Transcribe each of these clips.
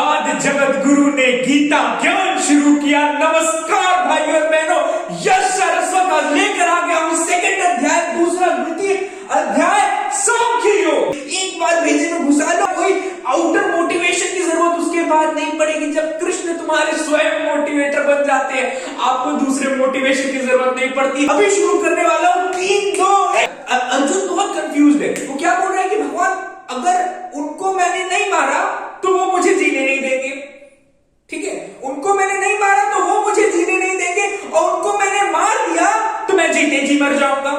बाद जगत गुरु ने गीता ज्ञान शुरू किया। नमस्कार भाइयों और बहनों, यश सरस्वत आज लेकर आ गया हूं सेकंड अध्याय, दूसरा द्वितीय अध्याय सांख्य योग। एक बार भेजे में घुसा लो, कोई आउटर मोटिवेशन की जरूरत उसके बाद नहीं पड़ेगी। जब कृष्ण तुम्हारे स्वयं मोटिवेटर बन जाते हैं, आपको दूसरे मोटिवेशन की जरूरत नहीं पड़ती। अभी शुरू करने वाला हूं 3-2। अर्जुन बहुत कंफ्यूज्ड है। वो क्या बोल रहा है कि भगवान अगर उनको मैंने नहीं मारा तो वो मुझे जीने नहीं देंगे। ठीक है, उनको मैंने नहीं मारा तो वो मुझे जीने नहीं देंगे, और उनको मैंने मार दिया तो मैं जीते जी मर जाऊंगा।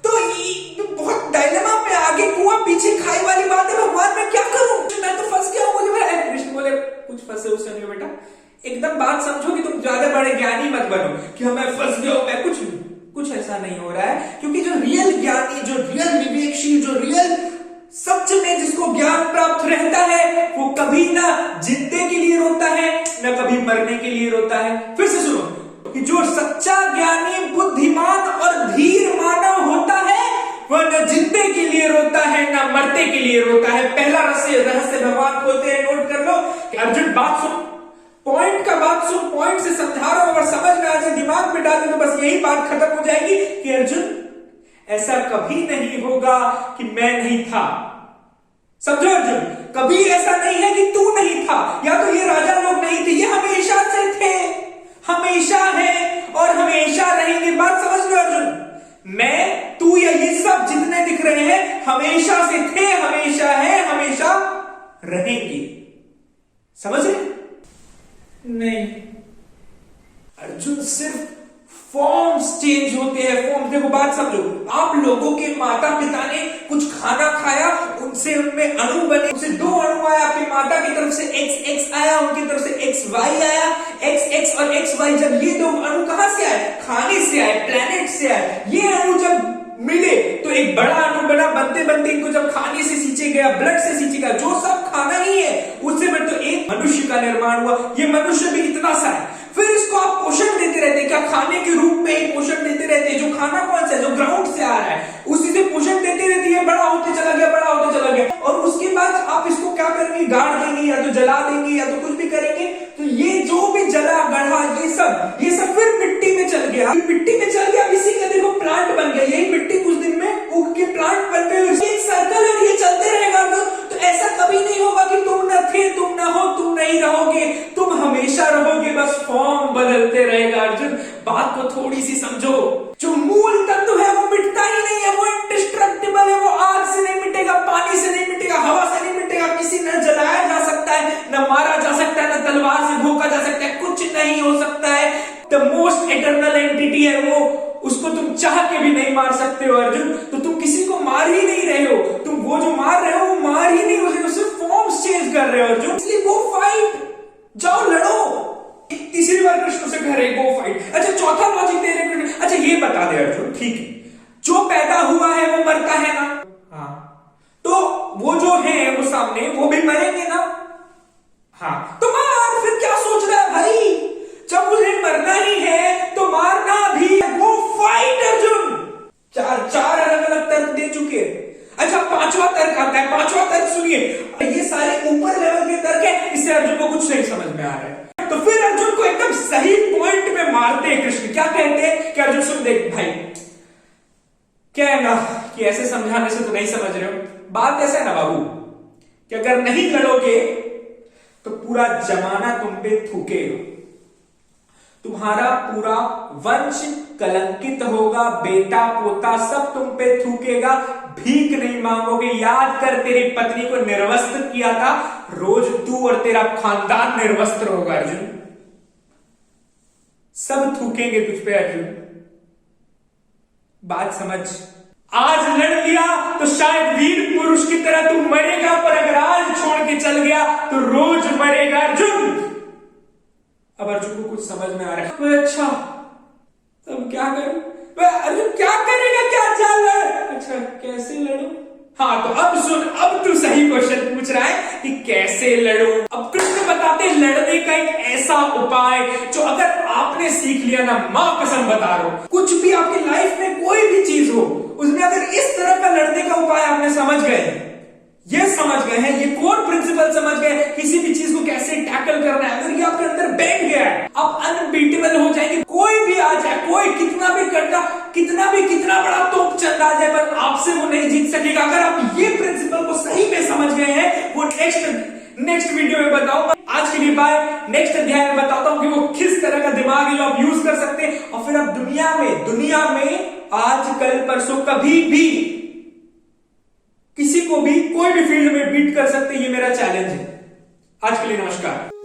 तो ये बहुत डायलेमा पे आगे कुआं पीछे खाई वाली बात है। भगवान मैं क्या करूं, मैं तो फंस गया हूं। मुझे कृष्ण बोले कुछ फंसे उसे नहीं बेटा, एकदम बात समझो कि तुम ज्यादा बड़े ज्ञानी मत बनो कि मैं फंस गया हूं। मैं कुछ ऐसा नहीं हो रहा है, क्योंकि जो रियल ज्ञानी, जो रियल विवेकशील, जो रियल सच में जिसको ज्ञान प्राप्त रहता है, वो कभी ना जिंदे के लिए रोता है ना कभी मरने के लिए रोता है। फिर से सुनो कि जो सच्चा ज्ञानी, बुद्धिमान और धीर मानव होता है, वह न जिंदे के लिए रोता है ना मरते के लिए रोता है। पहला रहस्य भगवान खोलते हैं, नोट कर लो कि अर्जुन बात सुन, पॉइंट का बात सुन, पॉइंट से समझा रहा हूं, अगर समझ में आ जाए, दिमाग में डाल दे तो बस यही बात खत्म हो जाएगी कि अर्जुन ऐसा कभी नहीं होगा कि मैं नहीं था। समझो अर्जुन, कभी ऐसा नहीं है कि तू नहीं था, या तो ये राजा लोग नहीं थे, ये हमेशा से थे, हमेशा है और हमेशा रहेंगे। बात समझ लो अर्जुन, मैं, तू या ये सब जितने दिख रहे हैं हमेशा से थे, हमेशा है, हमेशा रहेंगे। समझ रहे? नहीं, अर्जुन सिर्फ फॉर्म्स चेंज होते हैं। फॉर्म, देखो बात समझो, आप लोगों के माता पिता ने कुछ खाना खाया, उनसे उनमें अणु बने, उनसे 2 अणु आया, आपकी माता की तरफ से XX आया, उनकी तरफ से XY आया। XX और XY, जब ये 2 अणु कहां से आए? खाने से आए, प्लेनेट से आए। ये अणु जब मिले तो एक बड़ा अणु बना, बनते बनते इनको जब खाने से सींचे गया, ब्लड से सींचे गया, जो सब खाना ही है उससे में तो एक मनुष्य का निर्माण हुआ। ये मनुष्य भी इतना सा है। फिर इसको आप पोषण देते रहते हैं, क्या खाने के रूप में ही पोषण देते रहते हैं। जो खाना कौन सा है, जो ग्राउंड से आ रहा है, उसी से पोषण देते रहते हैं, बड़ा होते चला गया, बड़ा होते चला गया। और उसके बाद आप इसको क्या करेंगे, गाड़ देंगे, या तो जला देंगे, या तो कुछ भी करेंगे। तो ये जो भी जला गढ़ा, ये सब फिर मिट्टी में चल गया, मिट्टी में चल गया, इसी का देखो प्लांट बन गया। यही मिट्टी कुछ दिन में उग के प्लांट बन गए। एक सर्कल है, ये चलते रहेगा। तो ऐसा कभी नहीं होगा कि तुम न थे, तुम न हो, तुम नहीं रहोगे, तुम हमेशा रहोगे, बस फॉर्म बदलते रहेगा। अर्जुन बात को थोड़ी सी समझो, जो मूल तत्व है वो मिटता ही नहीं है, वो इंडिस्ट्रक्टिबल है। वो आग से नहीं मिटेगा, पानी से नहीं मिटेगा, हवा से नहीं मिटेगा, किसी न जलाया जा सकता है, न मारा जा सकता है, न तलवार से भोंका जा सकता है, कुछ नहीं हो सकता है। द मोस्ट इटर्नल एंटिटी है वो, उसको तुम चाह के भी नहीं मार सकते हो अर्जुन। तो तुम किसी को मार ही नहीं रहे हो, तुम वो जो मार रहे हो वो मार ही नहीं हो, सिर्फ फॉर्म्स चेंज कर रहे हो अर्जुन। इसलिए गो फाइट, जाओ लड़ो। तीसरी बार कृष्ण से कह रहे गो फाइट। अच्छा, चौथा लॉजिक दे रहे कृष्ण। अच्छा ये बता दे अर्जुन, ठीक है, जो पैदा हुआ है वो मरता है ना? हाँ, तो वो जो है वो सामने, वो भी मरेंगे ना? हाँ, तो मार, फिर क्या सोच रहा है भाई? जब उन्हें मरना ही है तो मारना भी। वो फाइट अर्जुन। चार अलग अलग तर्क दे चुके। अच्छा, 5वां तर्क आता है। 5वां तर्क सुनिए, ये सारे ऊपर लेवल के तर्क है, इससे अर्जुन को कुछ नहीं समझ में आ रहा है। तो फिर अर्जुन को एकदम सही पॉइंट में मारते हैं कृष्ण। क्या कहते हैं कि अर्जुन सुन, देख भाई, क्या है ना कि ऐसे समझाने से तो नहीं समझ रहे हो। बात ऐसा है ना बाबू कि अगर नहीं लड़ोगे तो पूरा जमाना तुम पे थूकेगा, तुम्हारा पूरा वंश कलंकित होगा, बेटा पोता सब तुम पे थूकेगा, भीख नहीं मांगोगे। याद कर, तेरी पत्नी को निर्वस्त्र किया था, रोज तू और तेरा खानदान निर्वस्त्र होगा अर्जुन। सब थूकेंगे तुझ पे अर्जुन। बात समझ, आज लड़ लिया तो शायद वीर पुरुष की तरह तू मरेगा, पर अगर आज छोड़ के चल गया तो रोज मरेगा अर्जुन। अब अर्जुन को कुछ समझ में आ रहा है। अच्छा, तब क्या करूं? अर्जुन क्या करेगा, क्या चाल रहा है? अच्छा, कैसे लड़ूं? हाँ, तो अब सुन, अब तू सही क्वेश्चन पूछ रहा है कि कैसे लड़ूं। अब कृष्ण बताते लड़ने का एक ऐसा उपाय जो अगर आपने सीख लिया ना, मां कसम बता रहा हूं, कुछ भी आपकी लाइफ में कोई भी चीज हो, उसमें अगर इस तरह का लड़ने का उपाय आपने समझ गए, ये समझ गए हैं, ये कोर प्रिंसिपल समझ गए, किसी भी चीज को कैसे नेक्स्ट वीडियो में बताऊंगा। आज के लिए बाय। नेक्स्ट अध्याय में बताता हूं कि वो किस तरह का दिमाग है जो आप यूज कर सकते हैं और फिर आप दुनिया में आज कल परसों कभी भी किसी को भी कोई भी फील्ड में बीट कर सकते हैं। ये मेरा चैलेंज है। आज के लिए नमस्कार।